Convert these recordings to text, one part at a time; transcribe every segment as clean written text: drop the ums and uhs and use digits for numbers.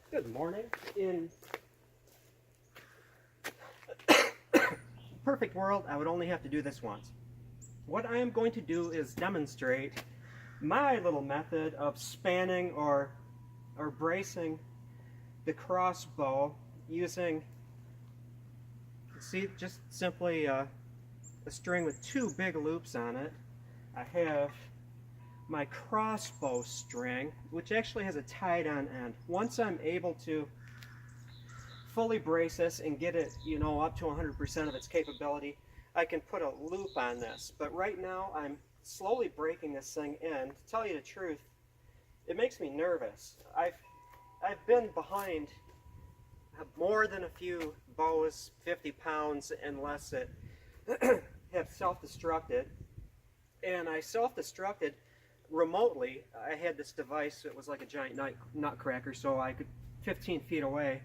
Good morning. In perfect world, I would only have to do this once. What I am going to do is demonstrate my little method of spanning or bracing the crossbow using, see, just simply a string with two big loops on it. I have my crossbow string, which actually has a tied on end. Once I'm able to fully brace this and get it, up to 100% of its capability, I can put a loop on this. But right now, I'm slowly breaking this thing in. To tell you the truth, it makes me nervous. I've been behind more than a few bows, 50 pounds and less, that have self-destructed. And I self-destructed remotely. I had this device that was like a giant nutcracker, so I could, 15 feet away,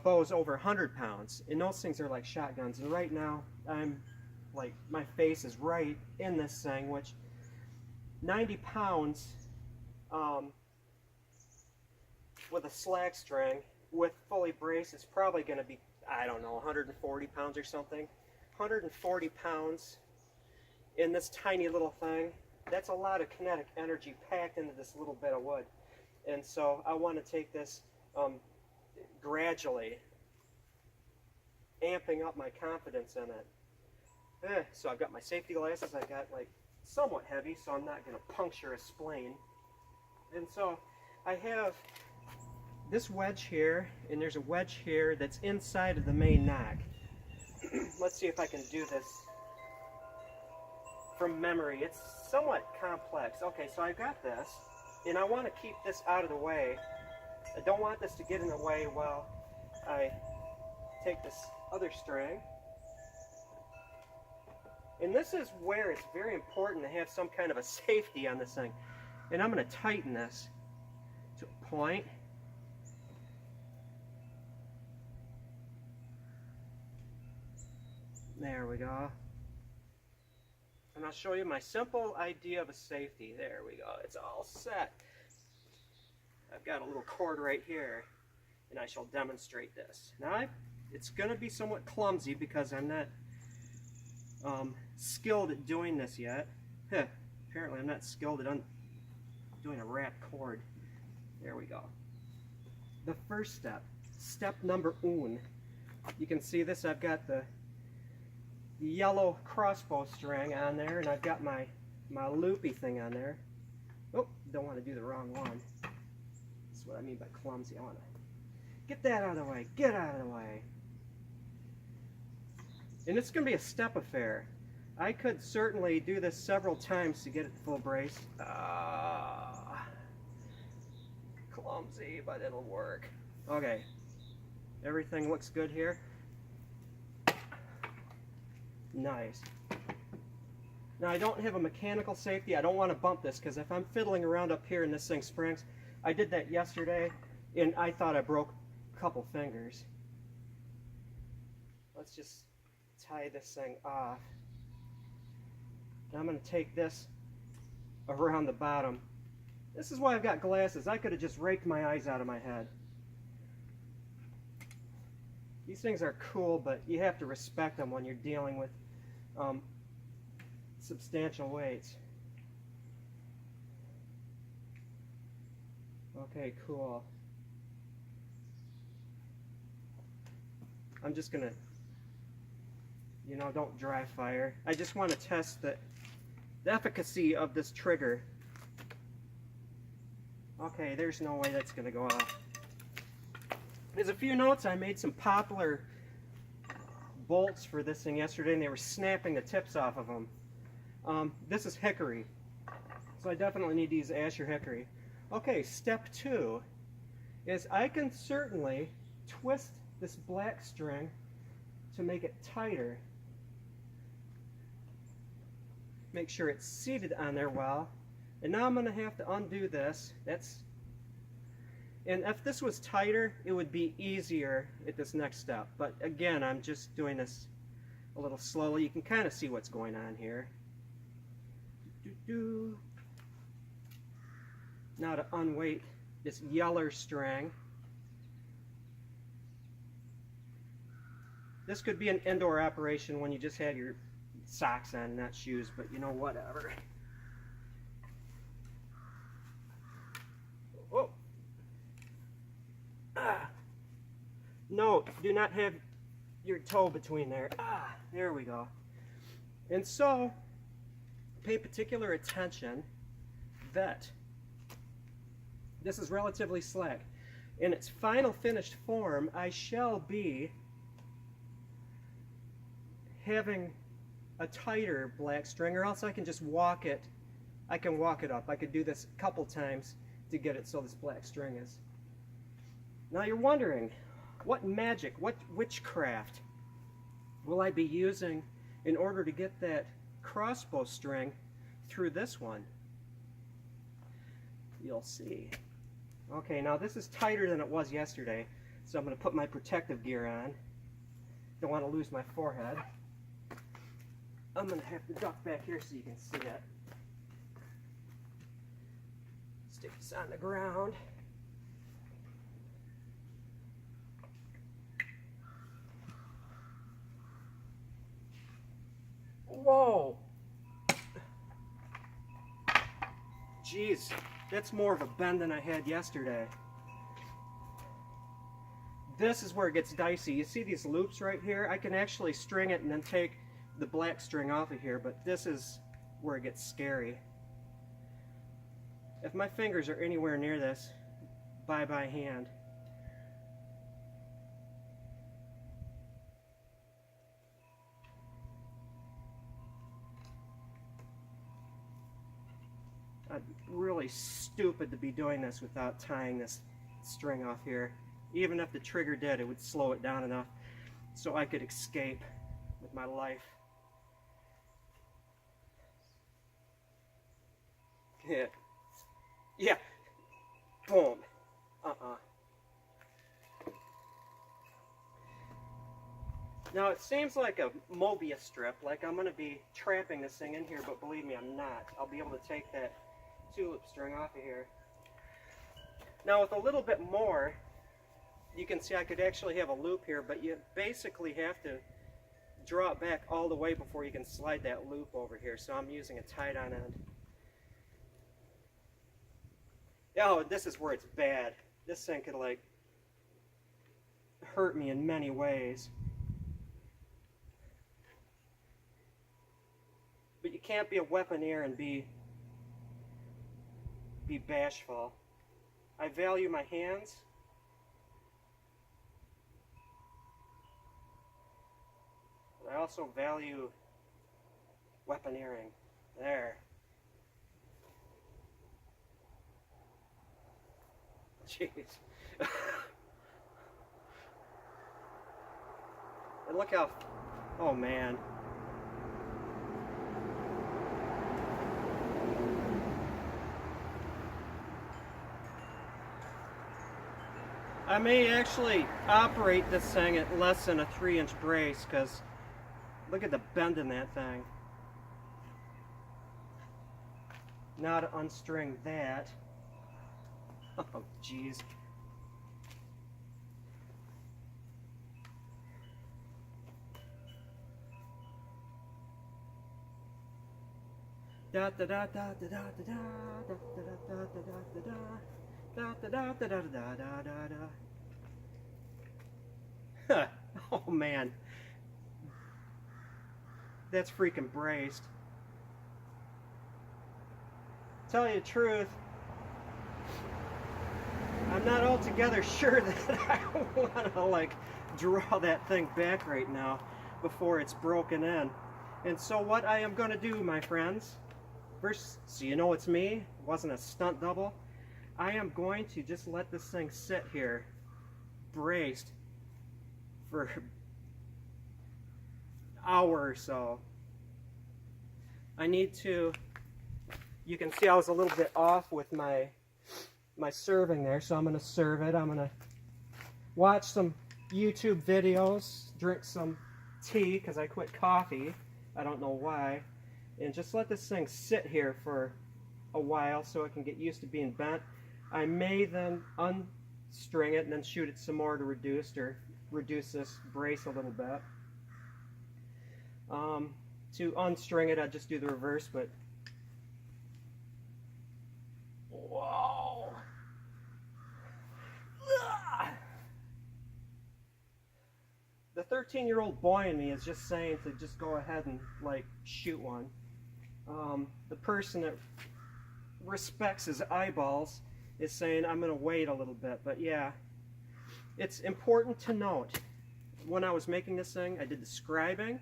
bows over 100 pounds. And those things are like shotguns. And right now, I'm like, my face is right in this thing, which 90 pounds with a slack string with fully braced is probably going to be, I don't know, 140 pounds or something. 140 pounds in this tiny little thing. That's a lot of kinetic energy packed into this little bit of wood. And so I want to take this gradually, amping up my confidence in it. So I've got my safety glasses. I've got like somewhat heavy, so I'm not going to puncture a spline. And so I have this wedge here, and there's a wedge here that's inside of the main knock. Let's see if I can do this from memory. It's somewhat complex. Okay, so I've got this, and I want to keep this out of the way. I don't want this to get in the way while I take this other string. And this is where it's very important to have some kind of a safety on this thing. And I'm going to tighten this to a point. There we go. And I'll show you my simple idea of a safety. There we go. It's all set. I've got a little cord right here, and I shall demonstrate this. Now, it's going to be somewhat clumsy because I'm not skilled at doing this yet. Apparently, I'm not skilled at doing a wrapped cord. There we go. The first step, step number one. You can see this. I've got the yellow crossbow string on there, and I've got my loopy thing on there. Oh, don't want to do the wrong one. That's what I mean by clumsy. I want to get that out of the way. Get out of the way. And it's going to be a step affair. I could certainly do this several times to get it full brace. Clumsy, but it'll work. Okay, everything looks good here. Nice. Now, I don't have a mechanical safety. I don't want to bump this, because if I'm fiddling around up here and this thing springs, I did that yesterday and I thought I broke a couple fingers. Let's just tie this thing off. Now I'm going to take this around the bottom. This is why I've got glasses. I could have just raked my eyes out of my head. These things are cool, but you have to respect them when you're dealing with substantial weights. Okay, cool. I'm just gonna, don't dry fire. I just want to test the efficacy of this trigger. Okay, there's no way that's gonna go off. There's a few notes. I made some poplar bolts for this thing yesterday, and they were snapping the tips off of them. This is hickory, so I definitely need to use Asher hickory. Okay, step two is I can certainly twist this black string to make it tighter. Make sure it's seated on there well. And now I'm going to have to undo this. And if this was tighter, it would be easier at this next step. But again, I'm just doing this a little slowly. You can kind of see what's going on here. Now to unweight this yeller string. This could be an indoor operation when you just have your socks on, not shoes, but you know, whatever. Oh. Ah. No, do not have your toe between there. Ah, there we go. And so, pay particular attention that this is relatively slack. In its final finished form, I shall be having a tighter black string, or else I can just walk it. I can walk it up. I could do this a couple times to get it so this black string is. Now you're wondering, what magic, what witchcraft will I be using in order to get that crossbow string through this one? You'll see. Okay, now this is tighter than it was yesterday, so I'm going to put my protective gear on. Don't want to lose my forehead. I'm going to have to duck back here so you can see it. Stick this on the ground. Whoa! Jeez, that's more of a bend than I had yesterday. This is where it gets dicey. You see these loops right here? I can actually string it and then take the black string off of here, but this is where it gets scary. If my fingers are anywhere near this, bye-bye hand. I'm really stupid to be doing this without tying this string off here. Even if the trigger did, it would slow it down enough so I could escape with my life. Yeah. Yeah. Boom. Now it seems like a Mobius strip, like I'm going to be trapping this thing in here, but believe me, I'm not. I'll be able to take that tulip string off of here. Now with a little bit more, you can see I could actually have a loop here, but you basically have to draw it back all the way before you can slide that loop over here. So I'm using a tied-on end. Oh, this is where it's bad. This thing could like hurt me in many ways. But you can't be a weaponeer and be bashful. I value my hands. But I also value weaponeering. There. Jeez. And look how, oh man. I may actually operate this thing at less than a 3-inch brace, because look at the bend in that thing. Now to unstring that. Oh, jeez. Da da da da da da da da da da da da da. Da da da da da da da da da. Oh man, that's freaking braced. Tell you the truth, I'm not altogether sure that I want to like draw that thing back right now before it's broken in. And so what I am going to do, my friends, first, so you know it's me, it wasn't a stunt double. I am going to just let this thing sit here, braced, for an hour or so. I need to, you can see I was a little bit off with my serving there, so I'm going to serve it. I'm going to watch some YouTube videos, drink some tea, because I quit coffee. I don't know why. And just let this thing sit here for a while so it can get used to being bent. I may then unstring it and then shoot it some more to reduce this brace a little bit. To unstring it, I just do the reverse, but whoa! The 13-year-old boy in me is just saying to just go ahead and like shoot one. The person that respects his eyeballs is saying I'm going to wait a little bit. But yeah, it's important to note, when I was making this thing, I did the scribing,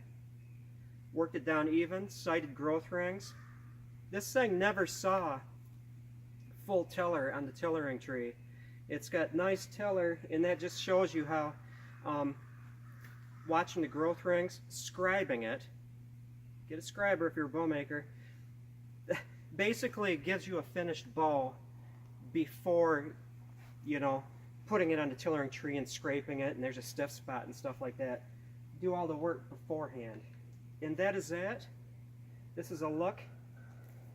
worked it down even, sighted growth rings. This thing never saw full tiller on the tillering tree. It's got nice tiller, and that just shows you how watching the growth rings, scribing it, get a scriber if you're a bow maker, basically it gives you a finished bow before, you know, putting it on the tillering tree and scraping it and there's a stiff spot and stuff like that. Do all the work beforehand. And that is it. This is a look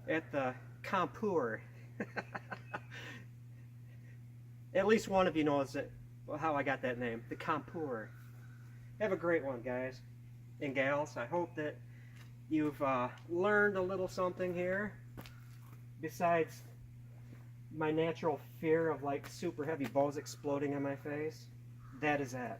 at the contour. At least one of you knows it, how I got that name, the contour. Have a great one, guys and gals. I hope that you've learned a little something here, besides my natural fear of like super heavy bows exploding on my face. That is that.